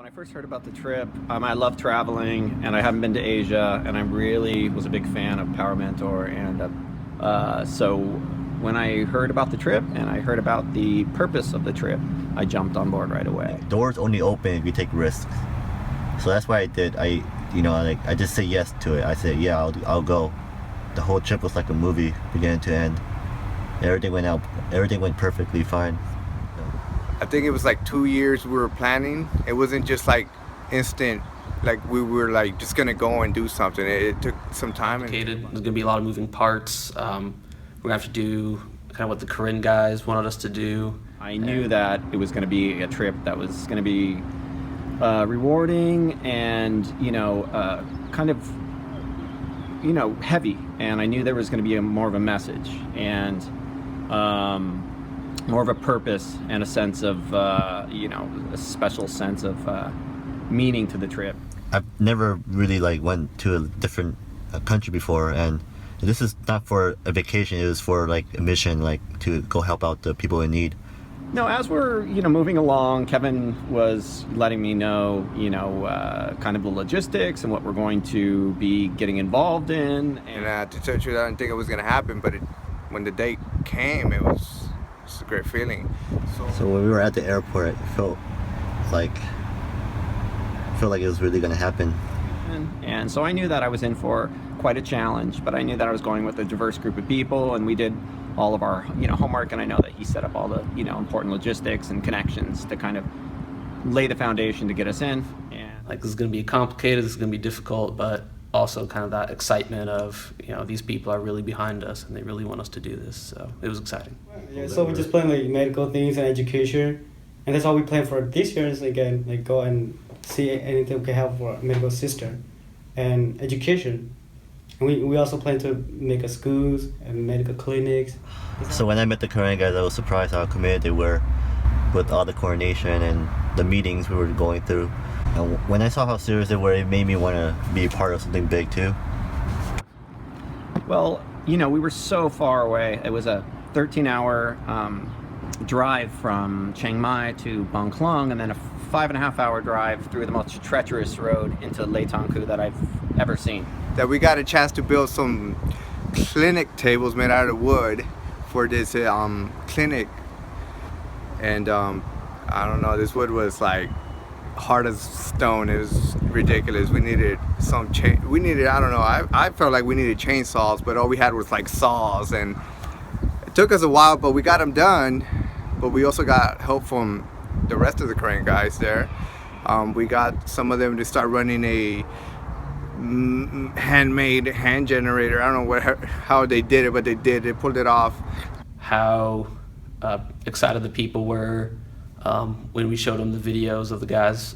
I first heard about the trip, I love traveling, and I haven't been to Asia, and I really was a big fan of PowerMentor, and so when I heard about the trip and I heard about the purpose of the trip, I jumped on board right away. Doors only open if you take risks. So that's why I did. I just say yes to it. I said, yeah, I'll go. The whole trip was like a movie, beginning to end. Everything went perfectly fine. I think it was like 2 years we were planning. It wasn't just like instant, like we were like just gonna go and do something. It took some time. There's gonna be a lot of moving parts. We're gonna have to do kind of what the Korean guys wanted us to do. I knew that it was going to be a trip that was going to be rewarding and, kind of, heavy. And I knew there was going to be more of a message and more of a purpose and a sense of, a special sense of meaning to the trip. I've never really went to a different country before, and this is not for a vacation. It was for a mission, to go help out the people in need. No, as we're moving along, Kevin was letting me know kind of the logistics and what we're going to be getting involved in. And to tell you the truth, I didn't think it was going to happen, but when the date came, it was a great feeling. So when we were at the airport, it felt like it was really going to happen. And so I knew that I was in for quite a challenge, but I knew that I was going with a diverse group of people, and we did all of our homework, and I know that he set up all the important logistics and connections to kind of lay the foundation to get us in. And this is going to be complicated, this is going to be difficult, but also kind of that excitement of these people are really behind us and they really want us to do this, so it was exciting. Yeah, so we just plan medical things and education, and that's all we plan for this year is again go and see anything we can help for medical system and education. And we also plan to make a schools and medical clinics. So when I met the Korean guys, I was surprised how committed they were with all the coordination and the meetings we were going through. And when I saw how serious they were, it made me want to be a part of something big too. Well, we were so far away. It was a 13-hour drive from Chiang Mai to Bangkok, and then a 5.5-hour drive through the most treacherous road into Lei Tangku that I've ever seen. That we got a chance to build some clinic tables made out of wood for this clinic, and I don't know, this wood was like hard as stone. It was ridiculous. We needed some I don't know, I felt like we needed chainsaws, but all we had was like saws, and it took us a while, but we got them done. But we also got help from the rest of the Korean guys there. We got some of them to start running a handmade hand generator. I don't know how they did it, but they pulled it off. How excited the people were when we showed them the videos of the guys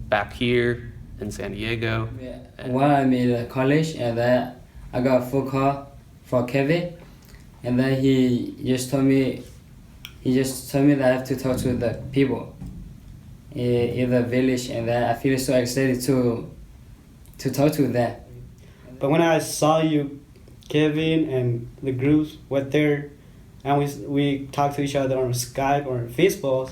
back here in San Diego. Yeah. When I made college, and then I got a phone call for Kevin, and then he just told me that I have to talk to the people in the village, and then I feel so excited to talk to them. But when I saw you, Kevin, and the groups were there, and we talked to each other on Skype or Facebook,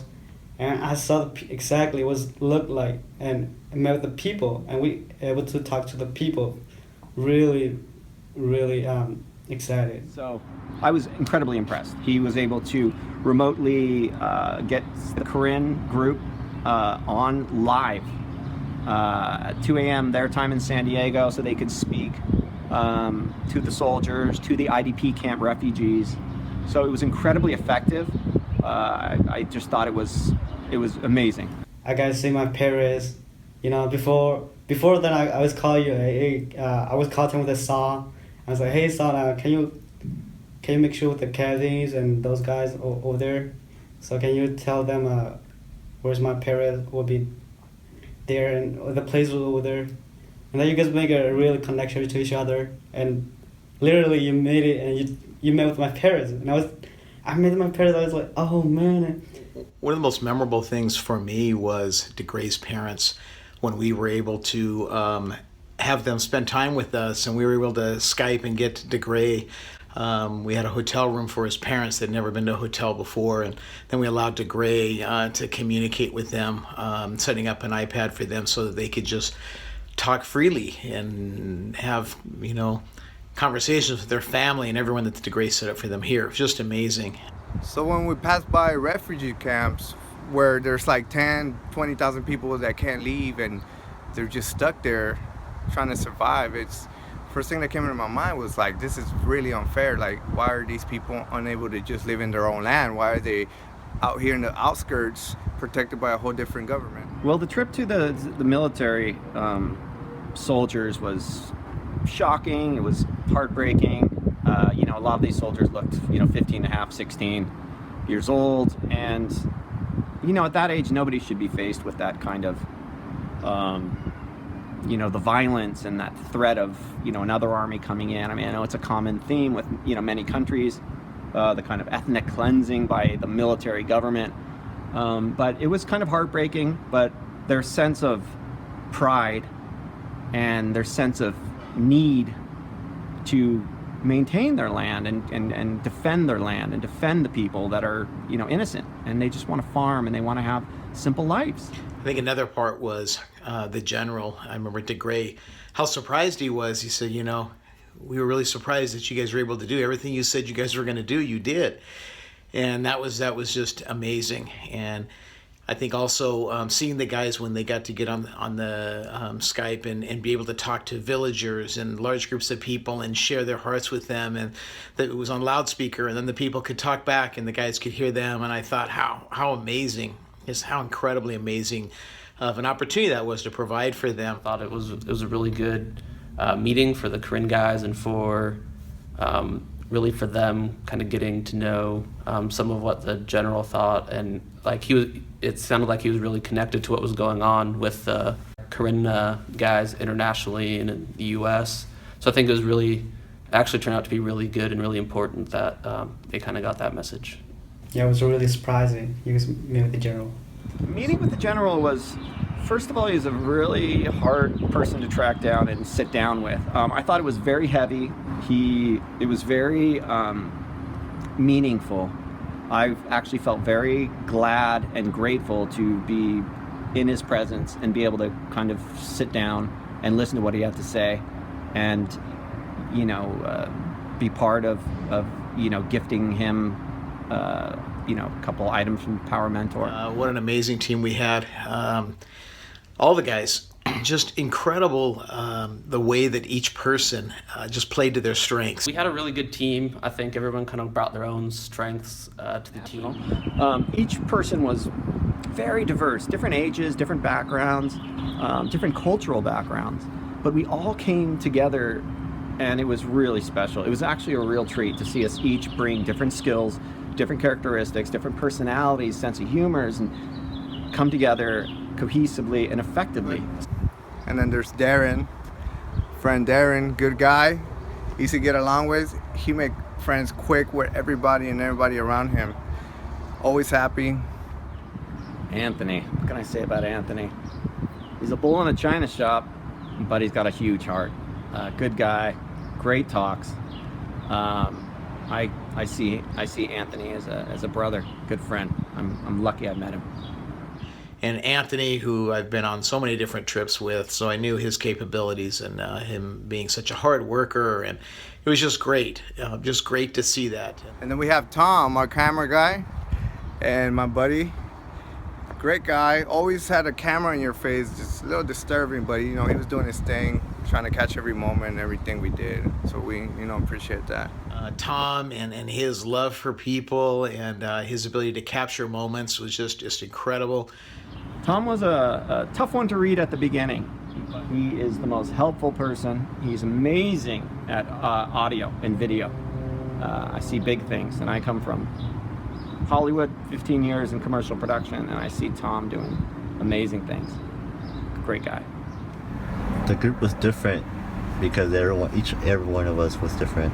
and I saw exactly what it looked like, and I met with the people, and we able to talk to the people. Really, really excited. So I was incredibly impressed. He was able to remotely get the Korean group on live at 2 a.m. their time in San Diego, so they could speak to the soldiers, to the IDP camp refugees. So it was incredibly effective. I just thought it was amazing. I got to see my parents. Before that, I was calling you. I was calling with a song. I was like, hey, son, can you make sure with the Kevins and those guys over there? So can you tell them where's my parents will be there and the place was over there, and then you guys make a real connection to each other, and literally you made it, and you met with my parents, and I met my parents. I was like, oh man. One of the most memorable things for me was DeGray's parents, when we were able to have them spend time with us, and we were able to Skype and get DeGray We had a hotel room for his parents that had never been to a hotel before, and then we allowed DeGray to communicate with them, setting up an iPad for them so that they could just talk freely and have, conversations with their family and everyone that the DeGray set up for them here. It was just amazing. So when we pass by refugee camps where there's like 10, 20,000 people that can't leave and they're just stuck there trying to survive, it's first thing that came into my mind was like, this is really unfair. Like, why are these people unable to just live in their own land? Why are they out here in the outskirts protected by a whole different government? Well, the trip to the military soldiers was shocking. It was heartbreaking. A lot of these soldiers looked, 15 and a half, 16 years old. And, at that age, nobody should be faced with that kind of, the violence and that threat of, another army coming in. I mean, I know it's a common theme with, many countries, the kind of ethnic cleansing by the military government. But it was kind of heartbreaking, but their sense of pride and their sense of need to maintain their land and defend their land and defend the people that are, innocent, and they just want to farm and they want to have simple lives. I think another part was the general. I remember DeGray, how surprised he was. He said, we were really surprised that you guys were able to do everything you said you guys were going to do. You did. And that was just amazing. And I think also seeing the guys when they got to get on the Skype and be able to talk to villagers and large groups of people and share their hearts with them, and that it was on loudspeaker, and then the people could talk back and the guys could hear them. And I thought how amazing, just how incredibly amazing of an opportunity that was to provide for them. I thought it was a really good meeting for the Karen guys and for really for them kind of getting to know some of what the general thought, and it sounded like he was really connected to what was going on with the Karen guys internationally and in the U.S. So I think it was actually turned out to be really good and really important that they kind of got that message. Yeah, it was really surprising. You guys met with the general. Meeting with the general was, first of all, he was a really hard person to track down and sit down with. I thought it was very heavy. It was very meaningful. I actually felt very glad and grateful to be in his presence and be able to kind of sit down and listen to what he had to say, and be part of gifting him a couple items from PowerMentor. What an amazing team we had. All the guys, just incredible the way that each person just played to their strengths. We had a really good team. I think everyone kind of brought their own strengths to the team. Each person was very diverse, different ages, different backgrounds, different cultural backgrounds, but we all came together and it was really special. It was actually a real treat to see us each bring different skills, different characteristics, different personalities, sense of humors, and come together cohesively and effectively. And then there's Darren, friend Darren, good guy, easy to get along with. He make friends quick with everybody and everybody around him. Always happy. Anthony, what can I say about Anthony? He's a bull in a china shop, but he's got a huge heart. Good guy, great talks. I see Anthony as a brother, good friend. I'm lucky I met him. And Anthony, who I've been on so many different trips with, so I knew his capabilities and him being such a hard worker, and it was just great to see that. And then we have Tom, our camera guy, and my buddy. Great guy, always had a camera in your face, just a little disturbing, but he was doing his thing, trying to catch every moment and everything we did. So we, appreciate that. Tom and his love for people and his ability to capture moments was just incredible. Tom was a tough one to read at the beginning. He is the most helpful person. He's amazing at audio and video. I see big things, and I come from Hollywood, 15 years in commercial production, and I see Tom doing amazing things. Great guy. The group was different because every one of us was different.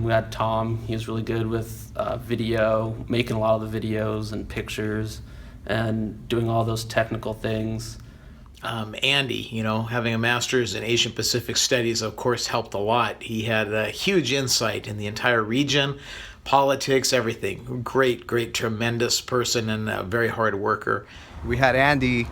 We had Tom. He was really good with video, making a lot of the videos and pictures and doing all those technical things. Andy, having a master's in Asian Pacific Studies, of course, helped a lot. He had a huge insight in the entire region, politics, everything. Great, tremendous person and a very hard worker. We had Andy.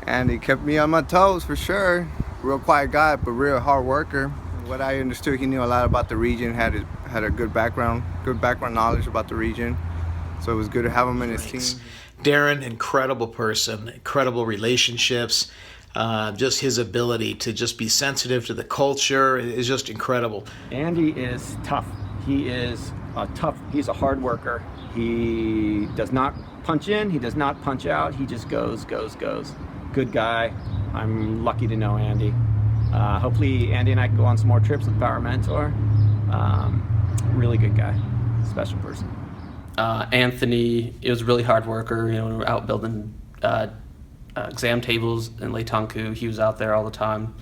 Andy kept me on my toes for sure. Real quiet guy, but real hard worker. What I understood, he knew a lot about the region, had a good background knowledge about the region. So it was good to have him in his team. Darren, incredible person, incredible relationships. Just his ability to just be sensitive to the culture is just incredible. Andy is tough. He's a hard worker. He does not punch in, he does not punch out, he just goes. Good guy. I'm lucky to know Andy. Hopefully Andy and I can go on some more trips with PowerMentor. Really good guy, special person. Anthony, he was a really hard worker. We were out building exam tables in Leitanku. He was out there all the time,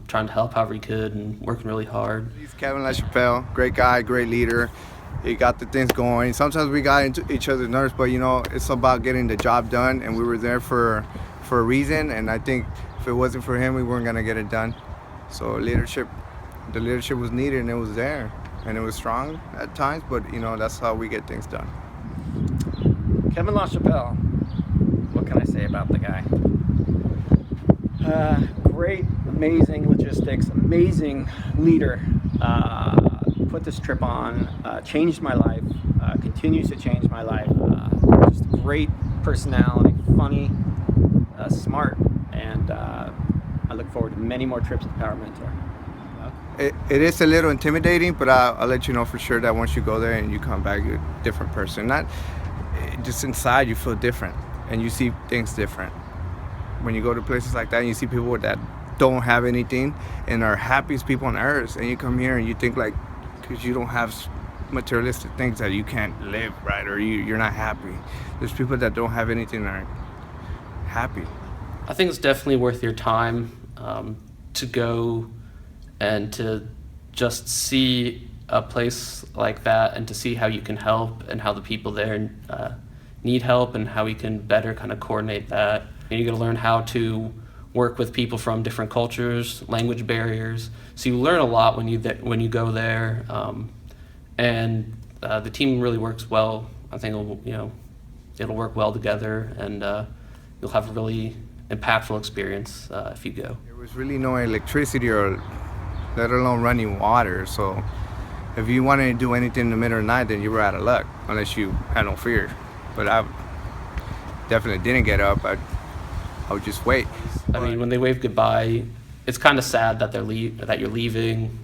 trying to help however he could and working really hard. He's Kevin LaChapelle, great guy, great leader. He got the things going. Sometimes we got into each other's nerves, but it's about getting the job done, and we were there for a reason, and I think if it wasn't for him, we weren't gonna get it done. So the leadership was needed, and it was there, and it was strong at times, but that's how we get things done. Kevin LaChapelle, what can I say about the guy? Great, amazing logistics, amazing leader. Put this trip on, changed my life, continues to change my life. Just great personality, funny, smart, and I look forward to many more trips with PowerMentor. It is a little intimidating, but I'll let you know for sure that once you go there and you come back, you're a different person. Not just inside, you feel different, and you see things different. When you go to places like that and you see people that don't have anything and are happiest people on earth, and you come here and you think because you don't have materialistic things that you can't live, right, or you're not happy. There's people that don't have anything and are happy. I think it's definitely worth your time to go and to just see a place like that and to see how you can help and how the people there need help and how we can better kind of coordinate that. And you're going to learn how to work with people from different cultures, language barriers. So you learn a lot when you go there, and the team really works well. I think it'll work well together, and you'll have a really impactful experience if you go. There was really no electricity or let alone running water, so if you wanted to do anything in the middle of the night, then you were out of luck, unless you had no fear. But I definitely didn't get up. I would just wait. I mean, when they wave goodbye, it's kind of sad that that you're leaving,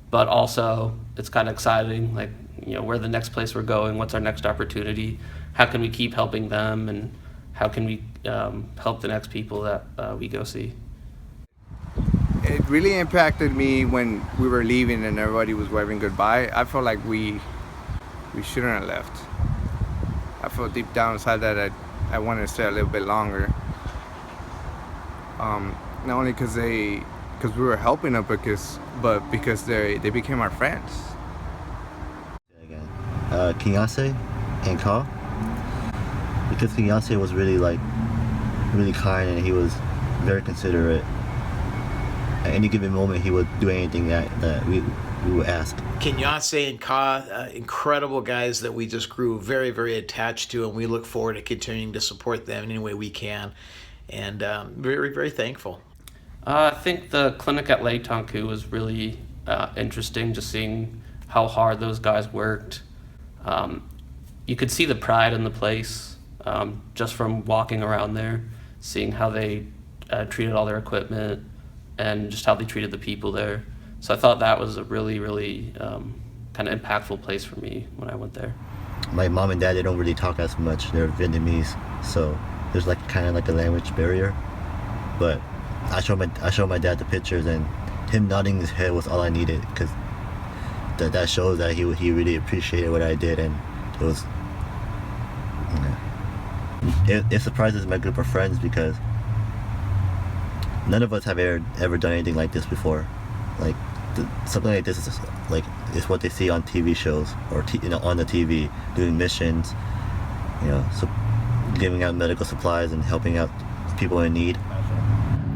but also it's kind of exciting. Like, where the next place we're going, what's our next opportunity, how can we keep helping them, and how can we help the next people that we go see. It really impacted me when we were leaving and everybody was waving goodbye. I felt like we shouldn't have left. I felt deep down inside that I wanted to stay a little bit longer. Not only because we were helping them, but because they became our friends. Kinyase and Ka, because Kinyase was really kind, and he was very considerate. At any given moment, he would do anything that we would ask. Kinyase and Ka, incredible guys that we just grew very, very attached to, and we look forward to continuing to support them in any way we can, and very, very thankful. I think the clinic at Leitanku was really interesting, just seeing how hard those guys worked. You could see the pride in the place just from walking around there, seeing how they treated all their equipment and just how they treated the people there. So I thought that was a really, really kind of impactful place for me when I went there. My mom and dad, they don't really talk as much. They're Vietnamese, so there's kind of a language barrier. But I showed my dad the pictures, and him nodding his head was all I needed, because that shows that he really appreciated what I did, and it was. It surprises my group of friends because none of us have ever done anything like this before. Something like this is what they see on TV shows or on the TV, doing missions, so giving out medical supplies and helping out people in need.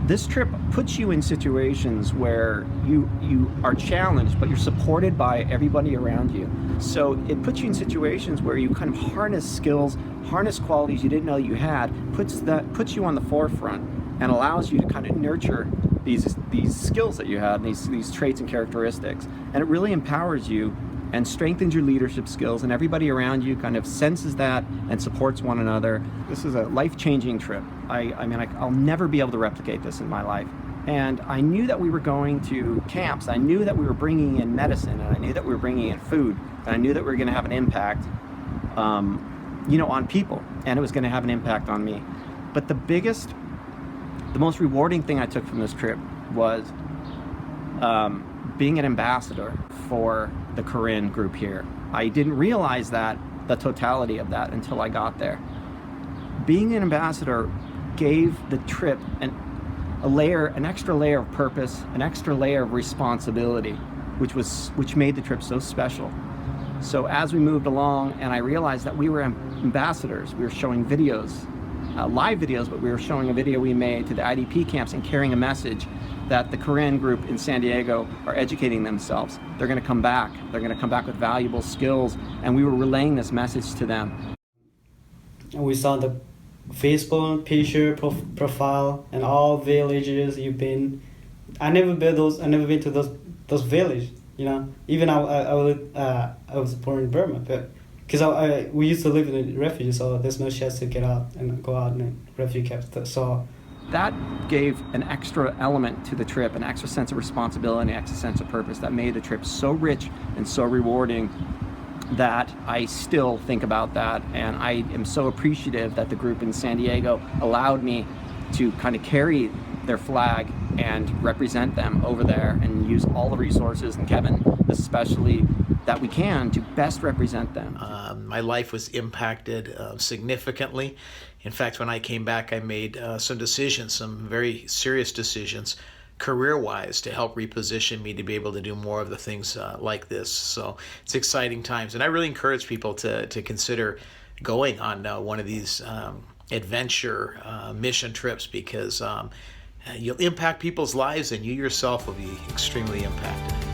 This trip puts you in situations where you are challenged, but you're supported by everybody around you. So it puts you in situations where you kind of harness skills, harness qualities you didn't know you had, puts you on the forefront and allows you to kind of nurture these skills that you had, these traits and characteristics. And it really empowers you and strengthens your leadership skills, and everybody around you kind of senses that and supports one another. This is a life-changing trip. I'll never be able to replicate this in my life. And I knew that we were going to camps. I knew that we were bringing in medicine, and I knew that we were bringing in food, and I knew that we were going to have an impact, on people, and it was going to have an impact on me. But the most rewarding thing I took from this trip was being an ambassador for the Korean group here. I didn't realize the totality of that until I got there. Being an ambassador gave the trip an extra layer of purpose, an extra layer of responsibility, which made the trip so special. So as we moved along, and I realized that we were ambassadors, we were showing videos, live videos, but we were showing a video we made to the IDP camps and carrying a message that the Korean group in San Diego are educating themselves. They're going to come back. They're going to come back with valuable skills, and we were relaying this message to them. And we saw the Facebook picture profile and all villages you've been. I never been to those villages. Even I was born in Burma, but because we used to live in a refugee, so there's no chance to get out and go out in a refugee camp. So that gave an extra element to the trip, an extra sense of responsibility, an extra sense of purpose that made the trip so rich and so rewarding that I still think about that, and I am so appreciative that the group in San Diego allowed me to kind of carry their flag and represent them over there and use all the resources, and Kevin especially, that we can to best represent them. My life was impacted significantly. In fact, when I came back, I made some decisions, some very serious decisions, career-wise, to help reposition me to be able to do more of the things like this. So it's exciting times, and I really encourage people to consider going on one of these adventure mission trips, because you'll impact people's lives, and you yourself will be extremely impacted.